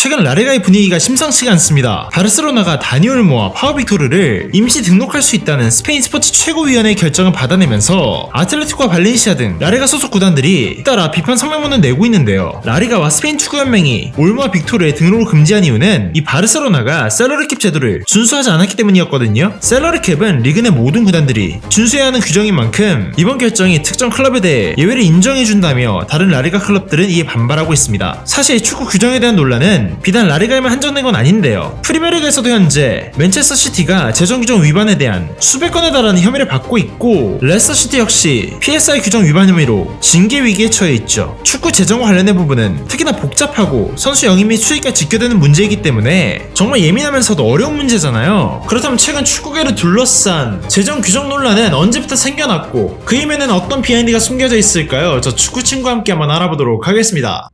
최근 라리가의 분위기가 심상치가 않습니다. 바르셀로나가 다니 올모와 파우 빅토르를 임시 등록할 수 있다는 스페인 스포츠 최고위원회의 결정을 받아내면서 아틀레티코와 발렌시아 등 라리가 소속 구단들이 따라 비판 성명문을 내고 있는데요. 라리가와 스페인 축구연맹이 올모와 빅토르의 등록을 금지한 이유는 이 바르셀로나가 셀러리캡 제도를 준수하지 않았기 때문이었거든요. 셀러리캡은 리그 내 모든 구단들이 준수해야 하는 규정인 만큼 이번 결정이 특정 클럽에 대해 예외를 인정해준다며 다른 라리가 클럽들은 이에 반발하고 있습니다. 사실 축구 규정에 대한 논란은 비단 라리가에만 한정된 건 아닌데요. 프리미어리그에서도 현재 맨체스터 시티가 재정 규정 위반에 대한 수백 건에 달하는 혐의를 받고 있고, 레스터 시티 역시 PSI 규정 위반 혐의로 징계 위기에 처해 있죠. 축구 재정과 관련된 부분은 특히나 복잡하고 선수 영입 및 수익과 직결되는 문제이기 때문에 정말 예민하면서도 어려운 문제잖아요. 그렇다면 최근 축구계를 둘러싼 재정 규정 논란은 언제부터 생겨났고 그 이면에는 어떤 비하인드가 숨겨져 있을까요? 저 축구 친구와 함께 한번 알아보도록 하겠습니다.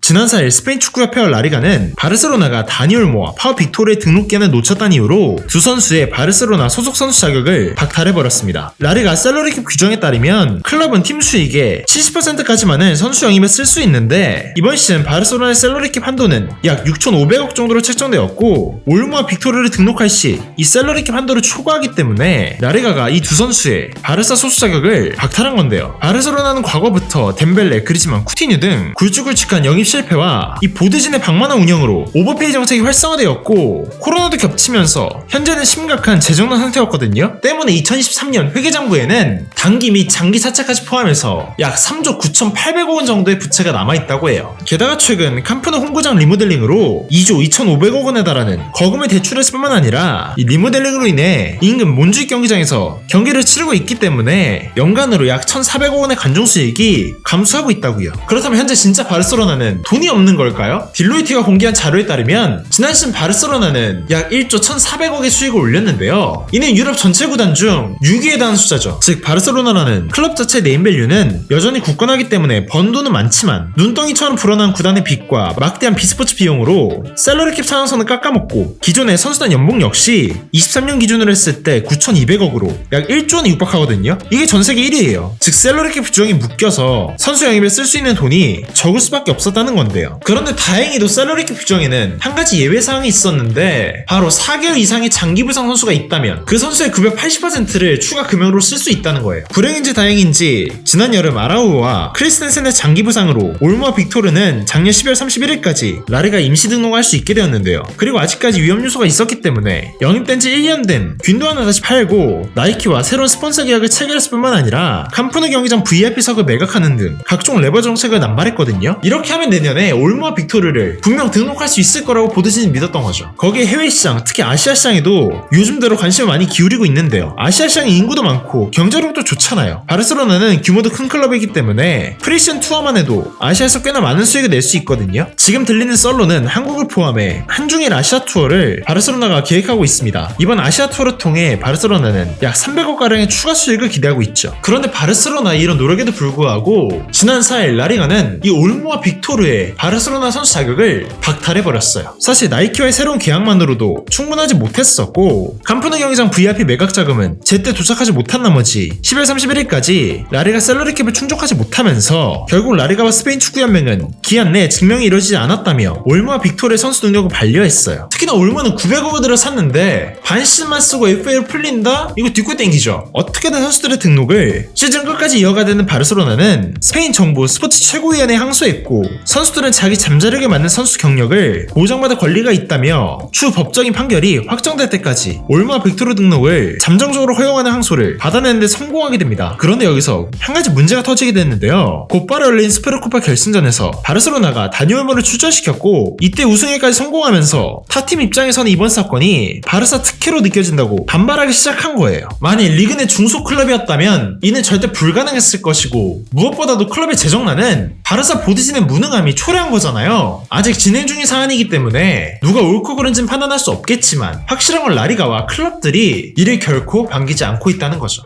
지난 4일 스페인 축구협회와 라리가는 바르셀로나가 다니 올모와 파우 빅토르의 등록 기한을 놓쳤다는 이유로 두 선수의 바르셀로나 소속 선수 자격을 박탈해버렸습니다. 라리가 셀러리캡 규정에 따르면 클럽은 팀 수익의 70%까지만을 선수 영입에 쓸 수 있는데, 이번 시즌 바르셀로나의 셀러리캡 한도는 약 6,500억 정도로 책정되었고, 올모와 빅토르를 등록할 시 이 셀러리캡 한도를 초과하기 때문에 라리가가 이 두 선수의 바르사 소속 자격을 박탈한 건데요. 바르셀로나는 과거부터 덴벨레, 그리즈만, 쿠티뉴 등 굵직굵직한 영입 실패와 이 보드진의 방만한 운영으로 오버페이 정책이 활성화되었고, 코로나도 겹치면서 현재는 심각한 재정난 상태였거든요. 때문에 2023년 회계장부에는 단기 및 장기 차차까지 포함해서 약 3조 9,800억 원 정도의 부채가 남아있다고 해요. 게다가 최근 캄프누 홈구장 리모델링으로 2조 2,500억 원에 달하는 거금을 대출했을 뿐만 아니라 이 리모델링으로 인해 인근 몬주익 경기장에서 경기를 치르고 있기 때문에 연간으로 약 1,400억 원의 관중 수익이 감소하고 있다고요. 그렇다면 현재 진짜 바르셀로나는 돈이 없는 걸까요? 딜로이트가 공개한 자료에 따르면 지난 시즌 바르셀로나는 약 1조 1,400억의 수익을 올렸는데요. 이는 유럽 전체 구단 중 6위에 해당하는 숫자죠. 즉 바르셀로나라는 클럽 자체의 네임밸류는 여전히 굳건하기 때문에 번 돈은 많지만 눈덩이처럼 불어난 구단의 빚과 막대한 비스포츠 비용으로 셀러리캡 상한선을 깎아먹고, 기존의 선수단 연봉 역시 23년 기준으로 했을 때 9,200억으로 약 1조 원에 육박하거든요. 이게 전세계 1위예요. 즉 셀러리캡 규정이 묶여서 선수 영입에 쓸 수 있는 돈이 적을 수밖에 없었다는 건데요. 그런데 다행히도 셀러리캡 규정에는 한 가지 예외사항이 있었는데, 바로 4개월 이상의 장기 부상 선수가 있다면 그 선수의 급여 80%를 추가 금액으로 쓸 수 있다는 거예요. 불행인지 다행인지 지난 여름 아라우오와 크리스텐센의 장기 부상으로 올모와 빅토르는 작년 12월 31일까지 라리가 임시 등록할 수 있게 되었는데요. 그리고 아직까지 위험 요소가 있었기 때문에 영입된 지 1년 된 균도안을 다시 팔고 나이키와 새로운 스폰서 계약을 체결했을 뿐만 아니라 캄프누 경기장 VIP석을 매각하는 등 각종 레버 정책을 남발했거든요. 이렇게 하면 내년에 올모와 빅토르를 분명 등록할 수 있을 거라고 보드진이 믿었던 거죠. 거기에 해외 시장, 특히 아시아 시장에도 요즘대로 관심을 많이 기울이고 있는데요. 아시아 시장이 인구도 많고 경제력도 좋잖아요. 바르셀로나는 규모도 큰 클럽이기 때문에 프리시즌 투어만 해도 아시아에서 꽤나 많은 수익을 낼 수 있거든요. 지금 들리는 썰로는 한국을 포함해 한중일 아시아 투어를 바르셀로나가 계획하고 있습니다. 이번 아시아 투어를 통해 바르셀로나는 약 300억가량의 추가 수익을 기대하고 있죠. 그런데 바르셀로나의 이런 노력에도 불구하고 지난 4일 라리가는 이 올모와 빅토르의 바르셀로나 선수 자격을 박탈해버렸어요. 사실 나이키와의 새로운 계약만으로도 충분하지 못했었고, 캄프누 경기장 VIP 매각 자금은 제때 도착하지 못한 나머지 10월 31일까지 라리가 셀러리캡을 충족하지 못하면서 결국 라리가와 스페인 축구연맹은 기한 내 증명이 이루어지지 않았다며 올모와 빅토르의 선수 능력을 반려했어요. 특히나 올모는 900억 원을 샀는데 반 시즌만 쓰고 FA로 풀린다? 이거 뒷골 땡기죠. 어떻게든 선수들의 등록을 시즌 끝까지 이어가야 되는 바르셀로나는 스페인 정부 스포츠 최고위원회에 항소했고, 선수들은 자기 잠자력에 맞는 선수 경력을 보장받을 권리가 있다며 추후 법적인 판결이 확정될 때까지 올모와 빅토르 등록을 잠정적으로 허용하는 항소를 받아내는데 성공하게 됩니다. 그런데 여기서 한 가지 문제가 터지게 됐는데요. 곧바로 열린 스페르코파 결승전에서 바르셀로나가 다니 올모를 출전시켰고, 이때 우승에까지 성공하면서 타팀 입장에서는 이번 사건이 바르사 특혜로 느껴진다고 반발하기 시작한 거예요. 만일 리그 내 중소 클럽이었다면 이는 절대 불가능했을 것이고, 무엇보다도 클럽의 재정난은 바르사 보드진의 무능함이 초래한 거잖아요. 아직 진행 중인 사안이기 때문에 누가 옳고 그른지는 판단할 수 없겠지만 확실한 건 라리가와 클럽들이 이를 결코 반기지 않고 있다는 거죠.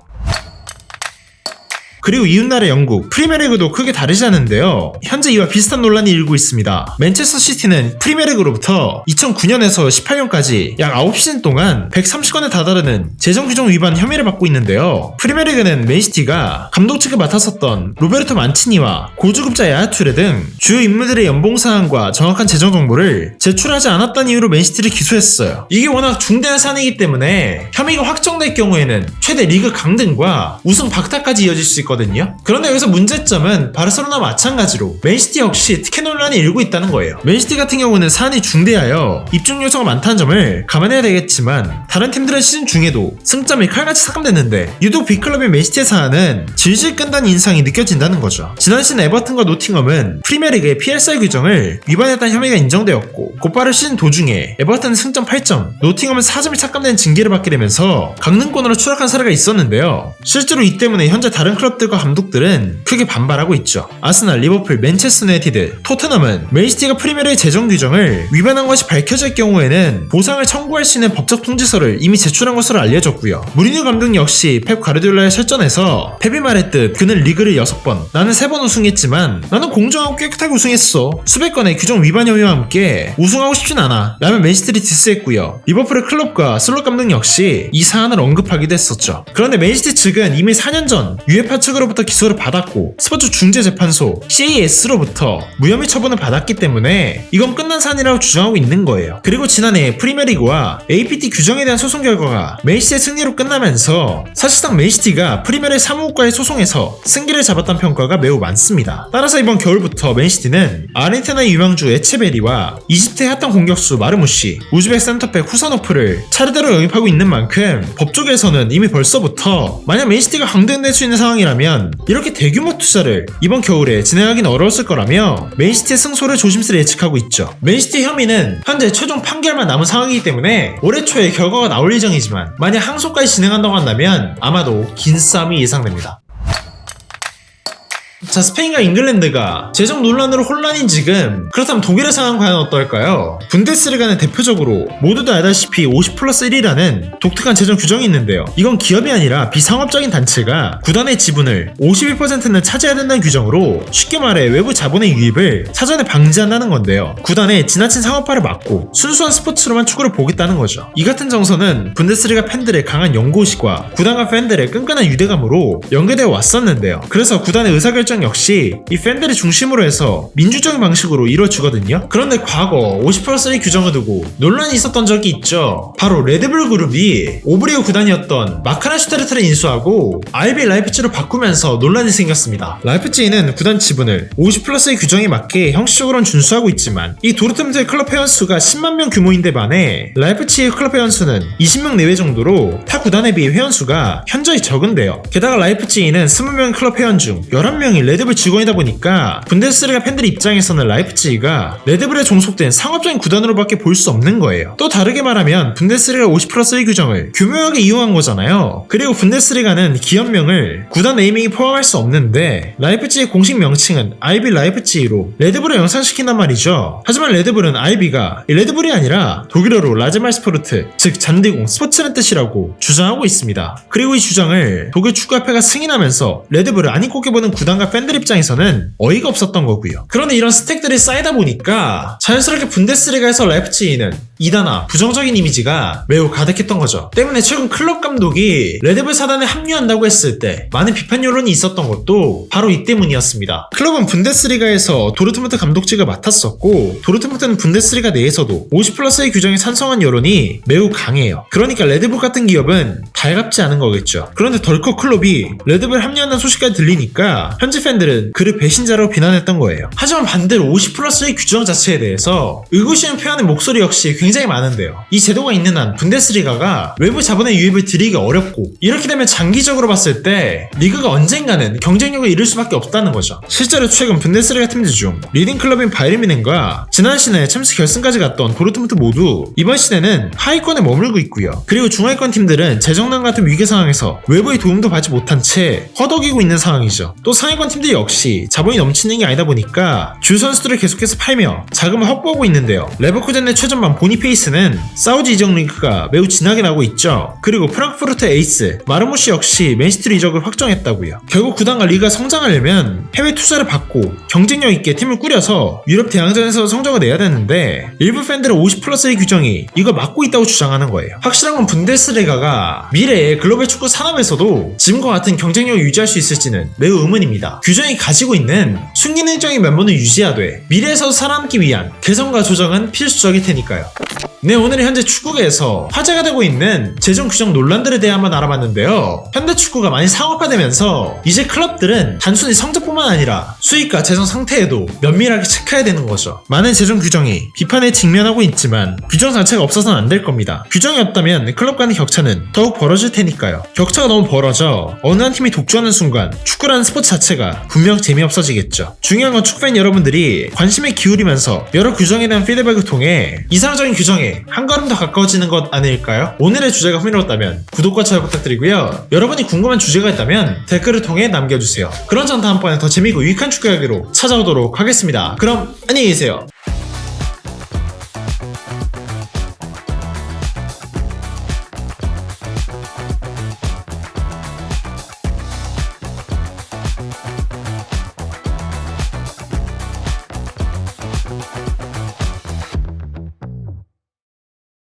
그리고 이웃나라 영국 프리미어리그도 크게 다르지 않은데요. 현재 이와 비슷한 논란이 일고 있습니다. 맨체스터 시티는 프리미어리그로부터 2009년에서 18년까지 약 9시즌 동안 130건에 다다르는 재정 규정 위반 혐의를 받고 있는데요. 프리미어리그는 맨시티가 감독 측을 맡았었던 로베르토 만치니와 고주급자 야야 투레 등 주요 인물들의 연봉 사항과 정확한 재정 정보를 제출하지 않았다는 이유로 맨시티를 기소했어요. 이게 워낙 중대한 사안이기 때문에 혐의가 확정될 경우에는 최대 리그 강등과 우승 박탈까지 이어질 수 있거든요. 그런데 여기서 문제점은 바르셀로나 마찬가지로 맨시티 역시 특혜 논란이 일고 있다는 거예요. 맨시티 같은 경우는 사안이 중대하여 입증 요소가 많다는 점을 감안해야 되겠지만 다른 팀들은 시즌 중에도 승점이 칼같이 삭감됐는데 유독 빅클럽인 맨시티의 사안은 질질 끈다는 인상이 느껴진다는 거죠. 지난 시즌 에버튼과 노팅엄은 프리미어리그의 PSR 규정을 위반했다는 혐의가 인정되었고 곧바로 시즌 도중에 에버튼은 승점 8점, 노팅엄은 4점이 삭감된 징계를 받게 되면서 강등권으로 추락한 사례가 있었는데요. 실제로 이 때문에 현재 다른 클럽들과 감독들은 크게 반발하고 있죠. 아스날, 리버풀, 맨체스터 유나이티드, 토트넘은 맨시티가 프리미어리그 재정 규정을 위반한 것이 밝혀질 경우에는 보상을 청구할 수 있는 법적 통지서를 이미 제출한 것으로 알려졌고요. 무리뉴 감독 역시 펩 가르디올라의 설전에서 펩이 말했듯 그는 리그를 6번, 나는 3번 우승했지만 나는 공정하고 깨끗하게 우승했어. 수백 건의 규정 위반 혐의와 함께 우승하고 싶진 않아 라며 맨시티를 디스했고요. 리버풀의 클럽과 슬롯 감독 역시 이 사안을 언급하기도 했었죠. 그런데 맨시티 측은 이미 4년 전 UEFA 측으로부터 기소를 받았고 스포츠 중재재판소 CAS로부터 무혐의 처분을 받았기 때문에 이건 끝난 사안이라고 주장하고 있는 거예요. 그리고 지난해 프리미어리그와 APT 규정에 대한 소송 결과가 맨시티의 승리로 끝나면서 사실상 맨시티가 프리미어리그 사무국과의 소송에서 승기를 잡았다는 평가가 매우 많습니다. 따라서 이번 겨울부터 맨시티는 아르헨티나의 유망주 에체베리와 이집트의 핫한 공격수 마르무시, 우즈벡 센터백 후사노프를 차례대로 영입하고 있는 만큼 법조계에서는 이미 벌써부터 만약 맨시티가 강등될 수 있는 상황이라면 이렇게 대규모 투자를 이번 겨울에 진행하기는 어려웠을 거라며 맨시티의 승소를 조심스레 예측하고 있죠. 맨시티 혐의는 현재 최종 판결만 남은 상황이기 때문에 올해 초에 결과가 나올 예정이지만 만약 항소까지 진행한다고 한다면 아마도 긴 싸움이 예상됩니다. 자, 스페인과 잉글랜드가 재정 논란으로 혼란인 지금, 그렇다면 독일의 상황 과연 어떨까요? 분데스리가는 대표적으로 모두도 알다시피 50+1이라는 독특한 재정 규정이 있는데요. 이건 기업이 아니라 비상업적인 단체가 구단의 지분을 51%는 차지해야 된다는 규정으로 쉽게 말해 외부 자본의 유입을 사전에 방지한다는 건데요. 구단의 지나친 상업화를 막고 순수한 스포츠로만 축구를 보겠다는 거죠. 이 같은 정서는 분데스리가 팬들의 강한 연고의식과 구단과 팬들의 끈끈한 유대감으로 연계되어 왔었는데요. 그래서 구단의 의사결정 역시 이 팬들을 중심으로 해서 민주적인 방식으로 이루어지거든요. 그런데 과거 50+1 규정을 두고 논란이 있었던 적이 있죠. 바로 레드불 그룹이 오브리오 구단이었던 마카나 슈테르트를 인수하고 RB 라이프치히로 바꾸면서 논란이 생겼습니다. 라이프치히는 구단 지분을 50+1 규정에 맞게 형식적으로는 준수하고 있지만 이 도르트문트의 클럽 회원수가 10만 명 규모인데 반해 라이프치히 클럽 회원수는 20명 내외 정도로 타 구단에 비해 회원수가 현저히 적은데요. 게다가 라이프치히는 20명 클럽 회원 중 11명이 레드불 직원이다 보니까 분데스리가 팬들 입장에서는 라이프치히가 레드불에 종속된 상업적인 구단으로밖에 볼 수 없는 거예요. 또 다르게 말하면 분데스리가 50+1 규정을 교묘하게 이용한 거잖아요. 그리고 분데스리가는 기업명을 구단 네이밍이 포함할 수 없는데 라이프치히의 공식 명칭은 RB 라이프치히로 레드불을 연상시킨단 말이죠. 하지만 레드불은 RB가 레드불이 아니라 독일어로 라제말스포르트, 즉 잔디공, 스포츠라는 뜻이라고 주장하고 있습니다. 그리고 이 주장을 독일 축구협회가 승인하면서 레드불을 안 입고 보는 구단과 팬들 입장에서는 어이가 없었던 거고요. 그런데 이런 스택들이 쌓이다 보니까 자연스럽게 분데스리가에서 라이프치히는 이단화, 부정적인 이미지가 매우 가득했던 거죠. 때문에 최근 클럽 감독이 레드불 사단에 합류한다고 했을 때 많은 비판 여론이 있었던 것도 바로 이 때문이었습니다. 클럽은 분데스리가에서 도르트문트 감독직을 맡았었고 도르트문트는 분데스리가 내에서도 50+1 규정에 찬성한 여론이 매우 강해요. 그러니까 레드불 같은 기업은 달갑지 않은 거겠죠. 그런데 덜컥 클럽이 레드불 합류한다는 소식까지 들리니까 현지 팬들은 그를 배신자로 비난했던 거예요. 하지만 반대로 50+1 규정 자체에 대해서 의구심을 표하는 목소리 역시 굉장히 많은데요. 이 제도가 있는 한 분데스리가가 외부 자본의 유입을 들이기가 어렵고 이렇게 되면 장기적으로 봤을 때 리그가 언젠가는 경쟁력을 잃을 수밖에 없다는 거죠. 실제로 최근 분데스리가 팀들 중 리딩 클럽인 바이에른 뮌헨과 지난 시즌에 챔스 결승까지 갔던 도르트문트 모두 이번 시즌에는 하위권에 머물고 있고요. 그리고 중하위권 팀들은 재정난 같은 위기 상황에서 외부의 도움도 받지 못한 채 허덕이고 있는 상황이죠. 또 상위권 팀들 역시 자본이 넘치는 게 아니다 보니까 주 선수들을 계속해서 팔며 자금을 확보하고 있는데요. 레버쿠젠의 최전방 보니 보니페이스는 사우디 이적 링크가 매우 진하게 나고 있죠. 그리고 프랑크푸르트 에이스 마르모시 역시 맨시티 이적을 확정했다고요. 결국 구단과 리그가 성장하려면 해외 투자를 받고 경쟁력 있게 팀을 꾸려서 유럽 대항전에서 성적을 내야 되는데 일부 팬들은 50+의 규정이 이걸 막고 있다고 주장하는 거예요. 확실한 건 분데스리가가 미래의 글로벌 축구 산업에서도 지금과 같은 경쟁력을 유지할 수 있을지는 매우 의문입니다. 규정이 가지고 있는 숨긴 일정의 면모는 유지하되 미래에서 살아남기 위한 개선과 조정은 필수적일 테니까요. 네, 오늘은 현재 축구계에서 화제가 되고 있는 재정 규정 논란들에 대해 한번 알아봤는데요. 현대 축구가 많이 상업화되면서 이제 클럽들은 단순히 성적뿐만 아니라 수익과 재정 상태에도 면밀하게 체크해야 되는 거죠. 많은 재정 규정이 비판에 직면하고 있지만 규정 자체가 없어서는 안 될 겁니다. 규정이 없다면 클럽 간의 격차는 더욱 벌어질 테니까요. 격차가 너무 벌어져 어느 한 팀이 독주하는 순간 축구라는 스포츠 자체가 분명 재미없어지겠죠. 중요한 건 축구팬 여러분들이 관심에 기울이면서 여러 규정에 대한 피드백을 통해 이상적인 규정에 한 걸음 더 가까워지는 것 아닐까요? 오늘의 주제가 흥미로웠다면 구독과 좋아요 부탁드리고요. 여러분이 궁금한 주제가 있다면 댓글을 통해 남겨주세요. 그럼 전 다음번에 더 재미있고 유익한 축구 이야기로 찾아오도록 하겠습니다. 그럼 안녕히 계세요.